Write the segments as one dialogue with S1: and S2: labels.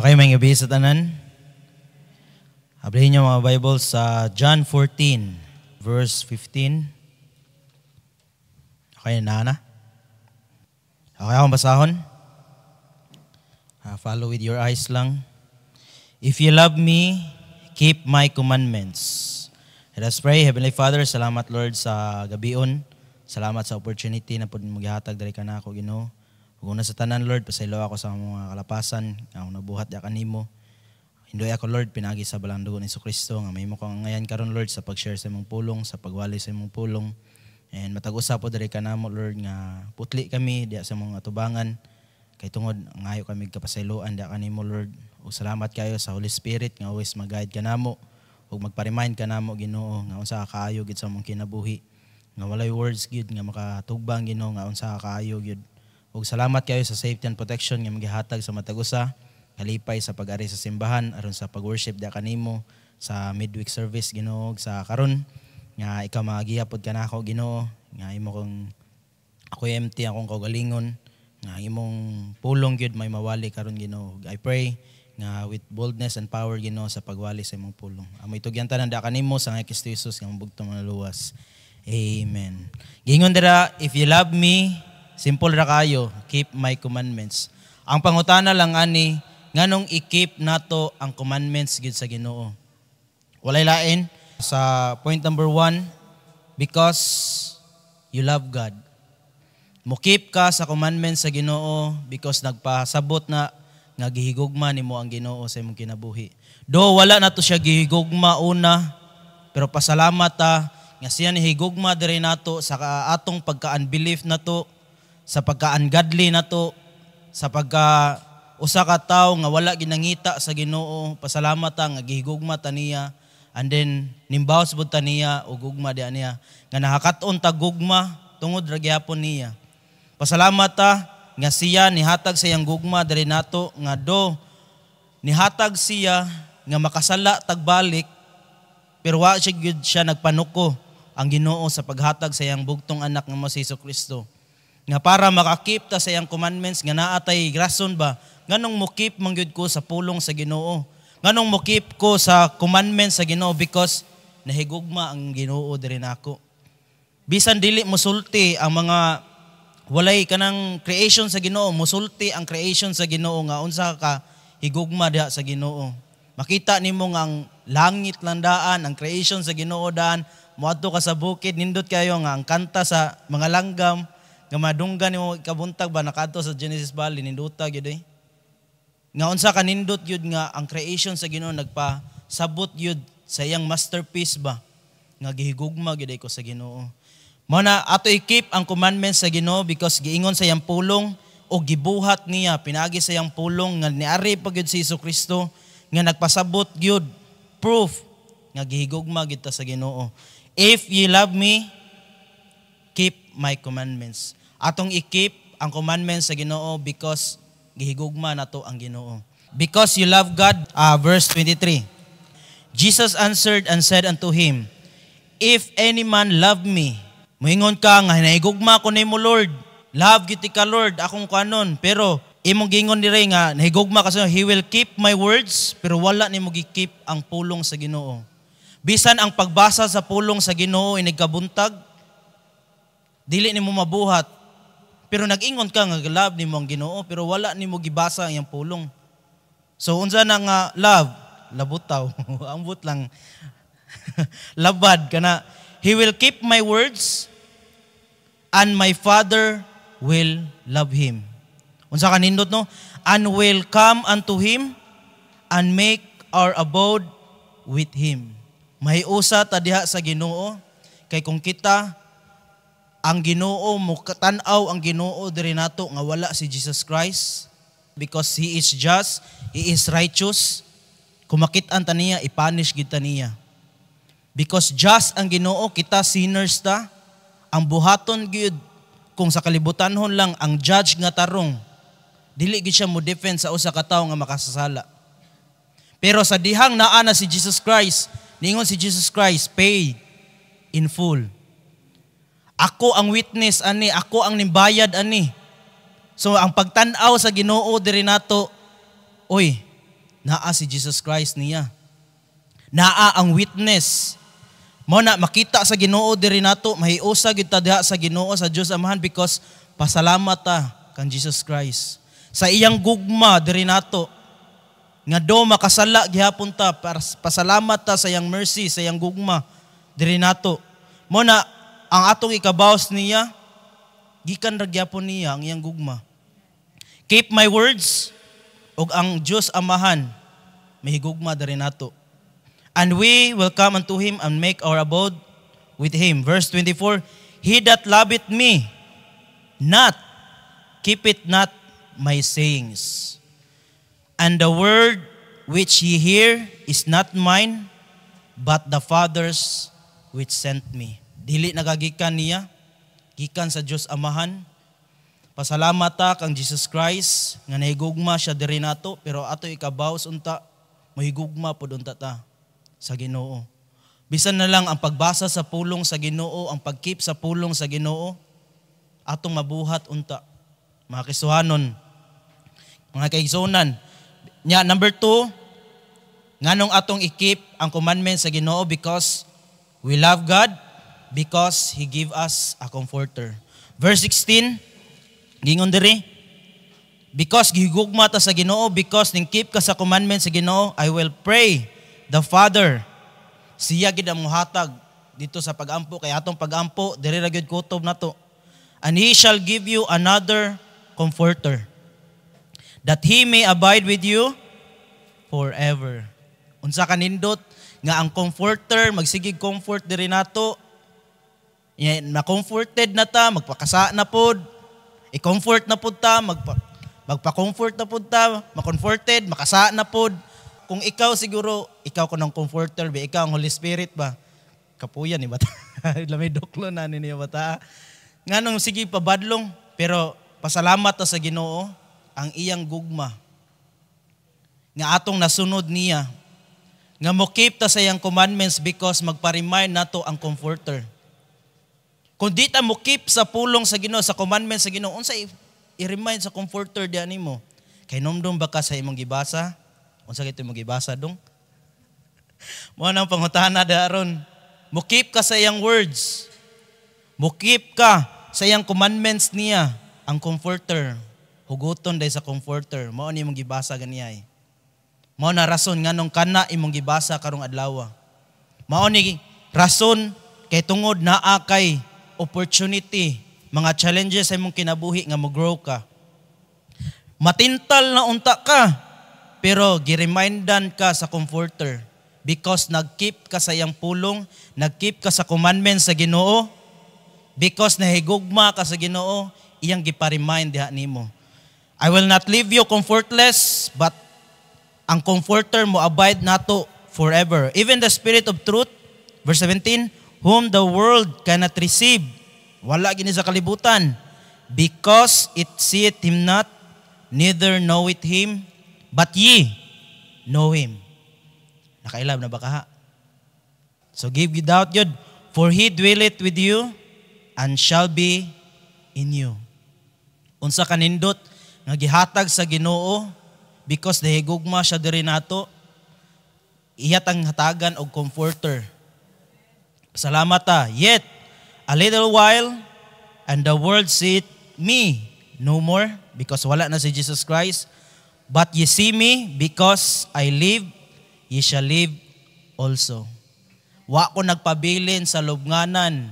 S1: Okay, may gabi sa tanan. Abrihin niyo mga Bible sa John 14, verse 15. Okay, na. Okay, akong basahon. Follow with your eyes lang. If you love me, keep my commandments. Let us pray. Heavenly Father, salamat Lord sa gabion. Salamat sa opportunity na pwede maghihatag dari ka na ako, Ginoo. Kung una sa tanan, Lord, pasaylo ako sa mga kalapasan, ako nabuhat ya kanimo. Hindoy ako, Lord, pinagi sa balang dugo ni Kristo, nga may mo kong ngayon karon, Lord, sa pag-share sa imong pulong, sa pagwali sa imong pulong. And matag-usap po dari ka namo, Lord, nga putli kami diya sa mga atubangan. Kay tungod ngayo kami kapasayloan diya kanimo, Lord. O salamat kayo sa Holy Spirit nga always mag-guide ka namo ug magpa-remind ka namo, Ginoo, nga unsa ka kaayo gid sa imong kinabuhi. Nga walay words gid nga makatugbang, Ginoo, nga unsa ka kaayo gid. Ug salamat kayo sa safety and protection nga magihatag sa matag-usa, kalipay sa pag-ari sa simbahan aron sa pag-worship diya kanimo sa midweek service, Ginoo, sa karon nga ikaw magihapod ka nako, Ginoo, nga imo kong ako empty akong kaugalingon, nga imong pulong gyud may mawali karon, Ginoo. I pray nga with boldness and power, Ginoo, sa pagwali sa imong pulong. Amoy tugyan tanan da kanimo sa nga Kristo Jesus nga mabugtong mga luwas. Amen. Gingon dira, if you love me, simple ra kayo, keep my commandments. Ang pangutana lang ani, nganong i-keep nato ang commandments gid sa Ginoo? Walay lain. Sa point number 1, because you love God. Mo-keep ka sa commandments sa Ginoo because nagpasabot na nga gihigugma nimo ang Ginoo sa imong kinabuhi. Do wala na to siya gihigugma una, pero pasalamat ta nga siya ni higugma diri nato sa atong pagka-unbelief nato, sa pagka-ungodly nato, sa pagka usa ka tawo nga wala ginangita sa Ginoo. Pasalamat ta nga gihigugma ta niya, and then nimbaos bud ta niya og gugma diha niya nga nakakat-on ta gugma tungod ra gyapon niya. Pasalamat ta nga siya nihatag sa iyang gugma diri nato, nga do nihatag siya nga makasala tagbalik, pero wa siya gyud siya nagpanuko ang Ginoo sa paghatag sa iyang bugtong anak nga si Kristo. Nga para makakip ta sa iyang commandments, nga naatay rason ba nganong mo keep man gyud ko sa pulong sa Ginoo, nganong mo keep ko sa commandments sa Ginoo, because nahigugma ang Ginoo diri nako. Bisan dili mosulti ang mga walay kanang creation sa Ginoo, mosulti ang creation sa Ginoo nga unsa ka higugma diha sa Ginoo. Makita nimo nga ang langit landaan, ang creation sa Ginoo daan, moadto ka sa bukid, nindot kayo nga ang kanta sa mga langgam nga madunggan nimo kabuntag ba nakadto sa Genesis Valley, ninduta gyud eh. Nga unsa ka nindot gyud nga ang creation sa Ginoo nagpasabot gyud sa iyang masterpiece ba nga gihigugma gyud ko sa Ginoo. Mao na ato i-keep ang commandments sa Ginoo because giingon sa iyang pulong o gibuhat niya pinaagi sa iyang pulong nga niari pa gyud si Kristo nga nagpasabot gyud proof nga gihigugma gyud ta sa Ginoo. If ye love me, keep my commandments. Atong i-keep ang commandments sa Ginoo because gihigugma nato ang Ginoo. Because you love God, verse 23. Jesus answered and said unto him, if any man love me, moingon ka nga nahigugma ko nimo Lord, love gyud ka Lord akong kanon, pero imong gingon dire nga nahigugma ka sa he will keep my words, pero wala nimo gi-keep ang pulong sa Ginoo. Bisan ang pagbasa sa pulong sa Ginoo inigkabuntag, dili nimo mabuhat, pero nag-ingon ka nga love nimo ang Ginoo, pero wala nimo gibasa ang iyang pulong. So unsa na nga love? Labutaw. Ambot lang. Labad kana. He will keep my words and my Father will love him. Unsa ka nindot no? And will come unto him and make our abode with him. May usa ta diha sa Ginoo, kay kung kita ang Ginoo mo tan-aw ang Ginoo diri nato nga wala si Jesus Christ, because he is just, he is righteous. Kumakit-an ta niya, ipanish gid ta niya. Because just ang Ginoo, kita sinners ta, ang buhaton gyud kung sa kalibutanhon lang ang judge nga tarong, dili gid siya mo defend sa usa ka tawo nga makasasala. Pero sa dihang naa na si Jesus Christ, ningon si Jesus Christ, pay in full. Ako ang witness ani, ako ang nimbayad ani. So ang pagtan-aw sa Ginoo diri nato, oy, naa si Jesus Christ niya. Naa ang witness. Mo na makita sa Ginoo diri nato, mahiusa gyud ta diha sa Ginoo sa Dios Amahan because pasalamat ta kang Jesus Christ. Sa iyang gugma diri nato nga do makasala gihapon ta, pasalamat ta sa iyang mercy, sa iyang gugma diri nato. Mo na ang atong ikabaws niya gikan ra gyapon niya ang iyang gugma. Keep my words ug ang Dios Amahan mahigugma diri nato. And we will come unto him and make our abode with him. Verse 24, he that loveth me not, keepeth not my sayings. And the word which ye hear is not mine, but the Father's which sent me. Dili nagagikan niya, gikan sa Dios Amahan. Pasalamat ta kang Jesus Christ, nga nahigugma siya diri nato, pero ato ikabaws unta, mahigugma pud unta ta sa Ginoo. Bisan na lang ang pagbasa sa pulong sa Ginoo, ang pagkeep sa pulong sa Ginoo, atong mabuhat unta. Mga kisuhanon, mga kaigsunan. Nya, number 2, nganong atong i-keep ang commandments sa Ginoo? Because we love God, because He give us a comforter. Verse 16, gingon diri, because gihugma ta sa Ginoo, because ning keep ka sa commandments sa Ginoo, I will pray the Father, siya gid ang muhatag dito sa pagampo, kay atong pagampo diri ra gyud kutob nato. And He shall give you another comforter, that He may abide with you forever. Unsa kanindot nga ang comforter magsigig comfort diri nato, na-comforted na ta, magpakasa na pod, i-comfort na pod ta, magpa-comfort na pod ta, ma-comforted, makasa na pod. Kung ikaw siguro, ikaw ko ng comforter, ba? Ikaw ang Holy Spirit ba? Kapuyan ni bata. Lamay doklo na niya bata. Nga nung sige pabadlong, pero pasalamat ta sa Ginoo, ang iyang gugma. Nga atong nasunod niya. Nga mo keep ta sa iyang commandments because magpa-remind nato ang comforter. Kung di ta mo keep sa pulong sa Ginoo, sa commandments sa Ginoo, unsa i-remind sa comforter diyan nimo? Kay nomdom ba ka sa imong gibasa? Unsa kay imong gibasa dong? Mo nang pangutana daron. Mo keep ka sa iyang words. Mo keep ka sa iyang commandments niya, ang comforter. Huguton day sa comforter. Mao ni imong gibasa ganiyay. Mao na rason nganong kana imong gibasa karong adlaw. Mao ni rason kay tungod naa kay opportunity, mga challenges sa imong kinabuhi nga mo-grow ka. Matintal na unta ka, pero giremindan ka sa comforter because nag-keep ka sa iyang pulong, nag-keep ka sa commandments sa Ginoo, because nahigugma ka sa Ginoo, iyang gipa-remind diha nimo. I will not leave you comfortless, but ang comforter mo abide nato forever. Even the Spirit of truth, verse 17, whom the world cannot receive, wala gini sa kalibutan, because it seeth him not, neither knoweth him, but ye know him. Nakailab na ba ka ha? So give without yun, for he dwelleth with you, and shall be in you. Unsa kanindot, nga gihatag sa Ginoo, because nahigugma siya diri nato, iyatang hatagan og comforter. Salamat ta. Yet, a little while, and the world seeth me no more, because wala na si Jesus Christ. But ye see me, because I live, ye shall live also. Wa ko nagpabilin sa lubnganan.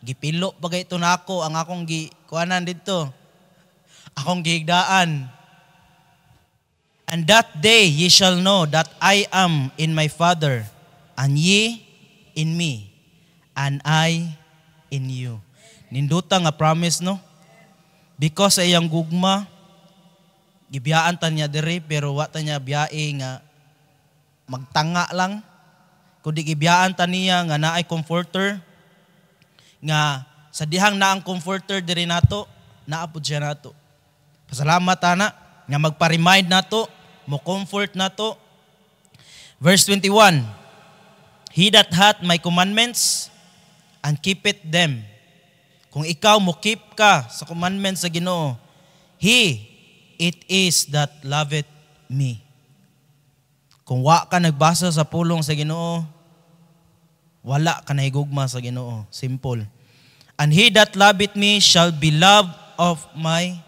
S1: Gipilo bagay ito na ako, ang akong kuanan dito. Akong gihigdaan. And that day ye shall know that I am in my Father, and ye in me, and I in you. Ninduta nga promise, no? Because sa iyang gugma, gibiyaan ta niya diri, pero wa ta niya biyae nga magtanga lang. Kundi gibiyaan ta niya nga naay comforter, nga sa dihang na ang comforter diri nato, naapod siya nato. Pasalamat ana nga magpa-remind nato, mo comfort nato. Verse 21, he that hath my commandments and keepeth them. Kung ikaw mo keep ka sa commandments sa Ginoo, he it is that loveth me. Kung wa ka nagbasa sa pulong sa Ginoo, wala ka nahigugma sa Ginoo. Simple. And he that loveth me shall be loved of my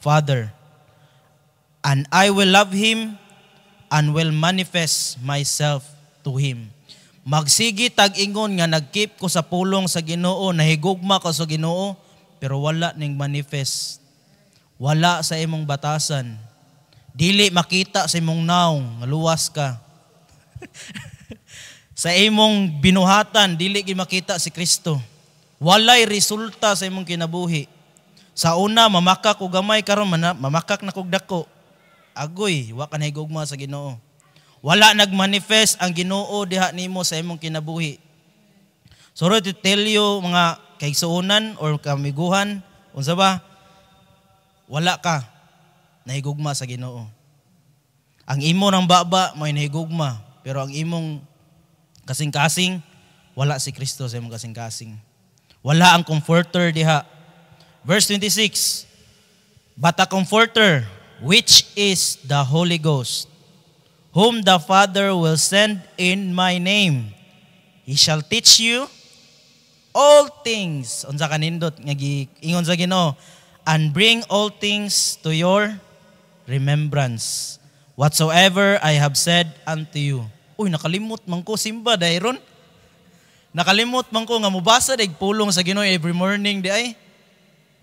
S1: Father. And I will love him and will manifest myself to him. Magsigi tag-ingon nga nagkeep ko sa pulong sa Ginoo, nahigugma ko sa Ginoo, pero wala ning manifest. Wala sa imong batasan. Dili makita sa imong naong, nga luwas ka. Sa imong binuhatan, dili gid makita si Kristo. Walay resulta sa imong kinabuhi. Sa una, mamakak o gamay karon mamakak na kog dako. Agoy, wa ka nahigugma sa Ginoo. Wala nagmanifest ang Ginoo diha nimo sa imong kinabuhi. So to tell you mga kaigsuonan or kamiguhan, unsa ba? Wala ka nahigugma sa Ginoo. Ang imo ng baba may nahigugma, pero ang imong kasing-kasing wala si Kristo sa imong kasing-kasing. Wala ang comforter diha. Verse 26, but a comforter, which is the Holy Ghost, whom the Father will send in my name, he shall teach you all things, unsa kanindot nga giingon sa Ginoo, and bring all things to your remembrance, whatsoever I have said unto you. Uy, nakalimot man ko, simba dayron. Nakalimot man ko nga mubasa dag pulong sa Ginoo every morning di ay.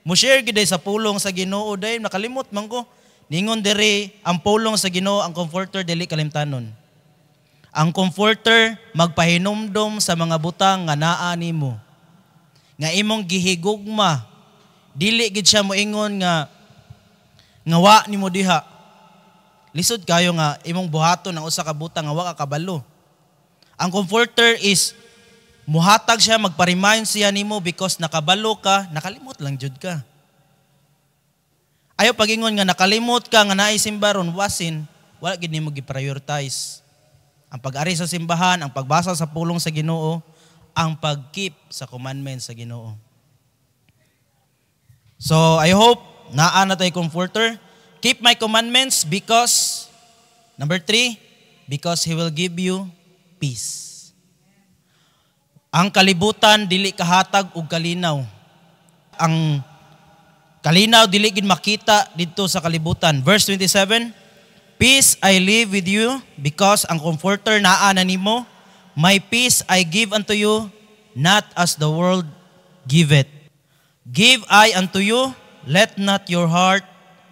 S1: Mo share gid sa pulong sa Ginoo day, nakalimot man ko. Ningon diri ang pulong sa Ginoo, ang comforter dili kalimtanon. Ang comforter magpahinumdom sa mga butang nga naa nimo. Nga imong gihigugma. Dili gid siya moingon nga wa nimo diha. Lisod kayo nga imong buhaton ang usa ka butang nga wa ka kabalo. Ang comforter is muhatag siya, magpa-remind siya nimo because nakabalo ka, nakalimot lang jud ka. Ayaw pagingon nga nakalimot ka nga naay simbaron wasin, wala gid nimo gi-prioritize. Ang pag-ari sa simbahan, ang pagbasa sa pulong sa Ginoo, ang pag-keep sa commandments sa Ginoo. So, I hope naa na tay comforter. Keep my commandments because, number 3, because He will give you peace. Ang kalibutan, dili kahatag og kalinaw. Ang kalinaw, dili gid makita dito sa kalibutan. Verse 27, peace I leave with you because ang comforter naa na nimo. My peace I give unto you, not as the world giveth. Give I unto you, let not your heart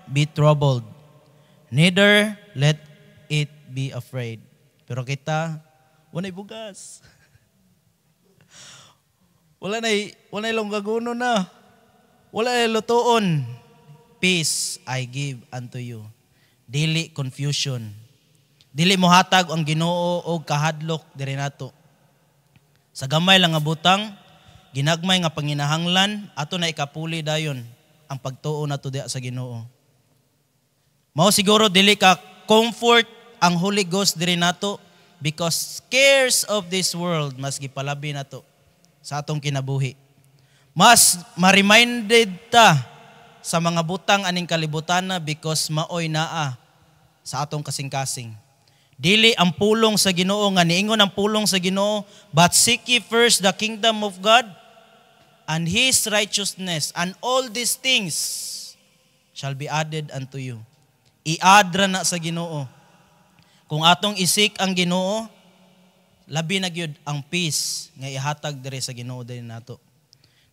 S1: be troubled, neither let it be afraid. Pero kita, walay bugas. Wala na longgaguno na. Wala na lutuon. Peace I give unto you. Dili confusion. Dili mo hatag ang Ginoo og kahadlok diri nato. Sa gamay lang nga butang, ginagmay nga panginahanglan, ato na ikapuli dayon ang pagtuo nato diha sa Ginoo. Mao siguro dili ka comfort ang Holy Ghost diri nato because cares of this world mas gipalabi nato sa atong kinabuhi. Mas ma-reminded ta sa mga butang aning kalibutan na because maoy naa sa atong kasing-kasing. Dili ang pulong sa Ginoo nga niingon ang pulong sa Ginoo, but seek ye first the kingdom of God and His righteousness, and all these things shall be added unto you. I-add na sa Ginoo. Kung atong isik ang Ginoo, labi na gyud ang peace nga ihatag diri sa Ginoo diri nato.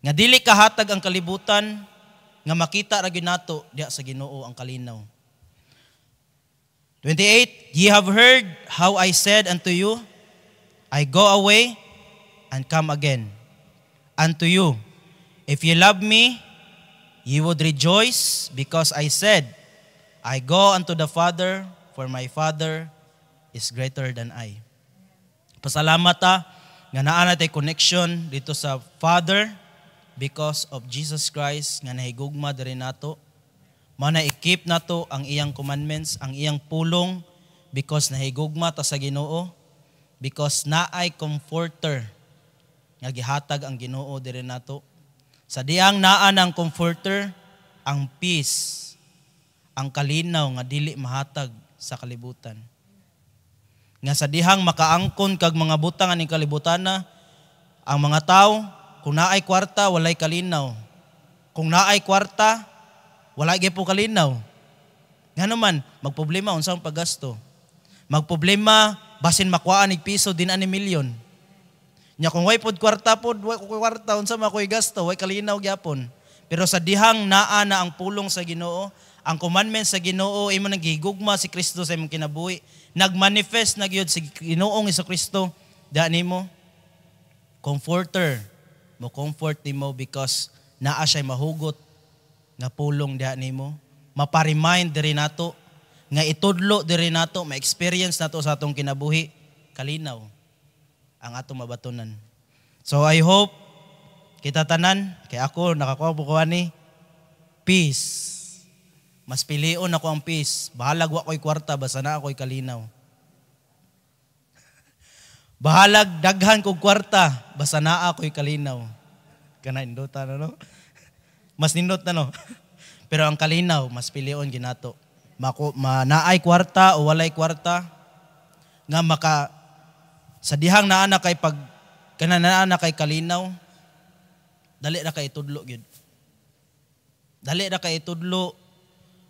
S1: Nga dili kahatag ang kalibutan, nga makita ra gyud nato diha sa Ginoo ang kalinaw. 28, ye have heard how I said unto you, I go away and come again unto you. If ye love me, ye would rejoice because I said, I go unto the Father, for my Father is greater than I. Pasalamat ta nga naa natay connection dito sa Father because of Jesus Christ nga nahigugma diri nato. Mana i-keep nato ang iyang commandments, ang iyang pulong because nahigugma ta sa Ginoo, because naay comforter nga gihatag ang Ginoo diri nato. Sa diyang naa ng comforter, ang peace, ang kalinaw nga dili mahatag sa kalibutan. nga sa dihang makaangkon kag mga butang aning kalibutana, ang mga tao kung naay kwarta walay kalinaw. Kung naay kwarta wala gyud po kalinaw. Ngano man magproblema unsang paggasto. Magproblema basin makuhaan ig piso din ani milyon. Nya kung way pod kwarta pod, way kwarta unsa makoy gasto, way kalinaw gyapon. Pero sa dihang naa na ang pulong sa Ginoo, ang commandment sa Ginoo imo nagigugma si Kristo sa imong kinabuhi, nagmanifest na gyud si Ginoong Hesukristo da nimo comforter mo comfort nimo because naa siya mahugot nga pulong da nimo, mapa-remind diri nato nga itudlo diri nato, ma-experience nato sa atong kinabuhi, kalinaw ang atong mabatunan. So I hope kita tanan, kay ako nakakuha po ko ani peace. Mas pilion ako ang peace. Bahalag wa ko'y kwarta, basta na ako'y kalinaw. Bahalag daghan kog kwarta, basta na ako'y kalinaw. Kana induta na no? Mas nindot na no? Pero ang kalinaw, mas pilion ginato. Naay kwarta o walay kwarta nga maka sa dihang naa na kay pag kanana na kay kalinaw, dali na kay tudlo gyud. Dali na kay tudlo,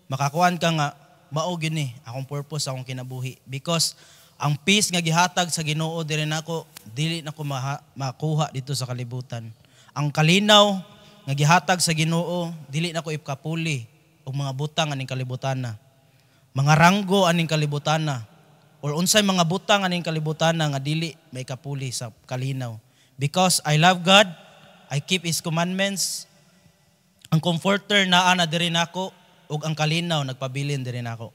S1: makakuan ka nga mao gyud ni akong purpose akong kinabuhi because ang peace nga gihatag sa Ginoo diri nako dili nako makuha dito sa kalibutan. Ang kalinaw nga gihatag sa Ginoo dili nako ipkapuli og mga butang aning kalibutana. Mga ranggo aning kalibutana or unsay mga butang aning kalibutana nga dili may kapuli sa kalinaw. Because I love God, I keep His commandments. Ang comforter naa na diri nako ug ang kalinaw nagpabilin diri nako.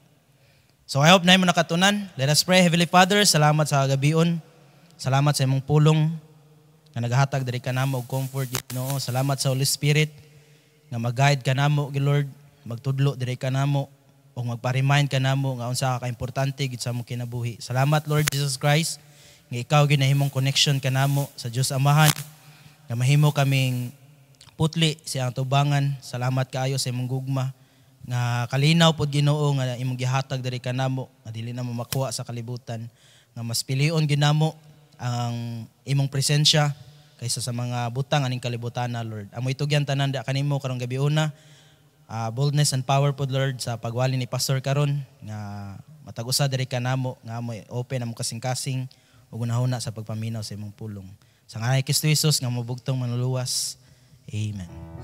S1: So I hope na mo nakatunan. Let us pray. Heavenly Father, salamat sa gabion. Salamat sa imong pulong nga nagahatag diri kanamo og comfort Ginoo. Salamat sa Holy Spirit nga mag-guide kanamo, Lord, magtudlo diri kanamo o magpa-remind ka namo nga unsa ka importante gid sa among kinabuhi. Salamat Lord Jesus Christ nga ikaw ginahimong connection kanamo sa Dios Amahan nga mahimo kaming putli sa ang tubangan. Salamat kaayo sa imong gugma nga kalinaw pod Ginoo nga imong gihatag diri kanamo nga dili na mo makuha sa kalibutan, nga mas pilion ginamo ang imong presensya kaysa sa mga butang aning kalibutan na Lord. Amo itugyan tanan da kanimo karong gabi una. Boldness and power po Lord sa pagwali ni Pastor karon nga matag-usa diri kanamo nga mo open ang kasing-kasing ug unahuna sa pagpaminaw sa imong pulong. Sa ngalan ni Kristo Jesus nga mabugtong manluluwas. Amen.